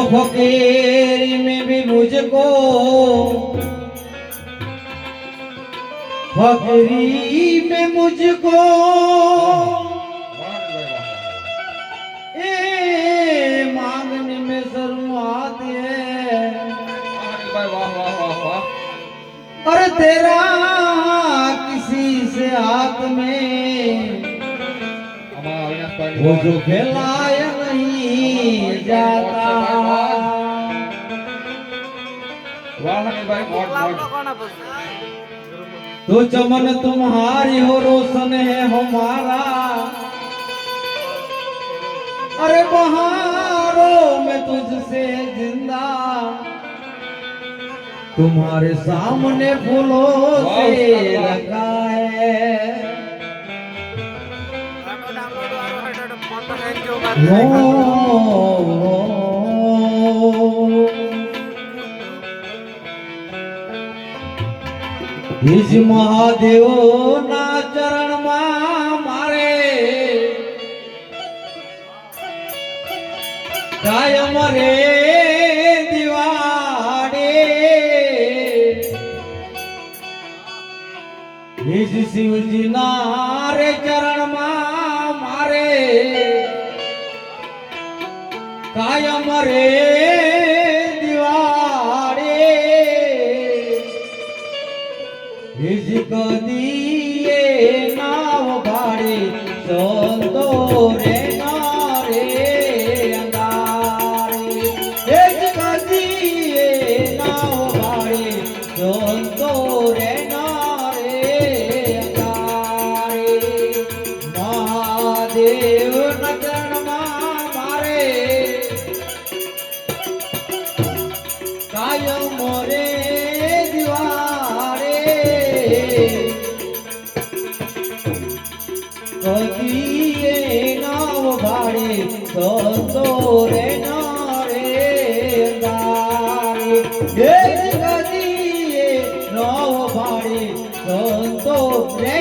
फकीरी में भी मुझको फकीरी में मुझको ए मांगने में शर्म आती है। और तेरा किसी से हाथ में वो जो फैलाया नहीं जाता। तो चमन तुम्हारी हो रोशन है हमारा। अरे बहारों में तुझसे जिंदा तुम्हारे सामने फूलों से रखा है। इस महादेव ना चरण मारे कायम रे दिवाड़े। इस शिव जी नारे चरण मारे कायम रे दिवाड़े। इसको दिए नाव भाड़े संतो रे नारे अंगारे। इसको दिए नाव भाड़े संतो रे नारे अंगारे। महादेव नचन मारे कायम रे दिवारे। कदिए नाव भाड़े संतो रे नारे अंगारे। कदिए नाव भाड़े संतो रे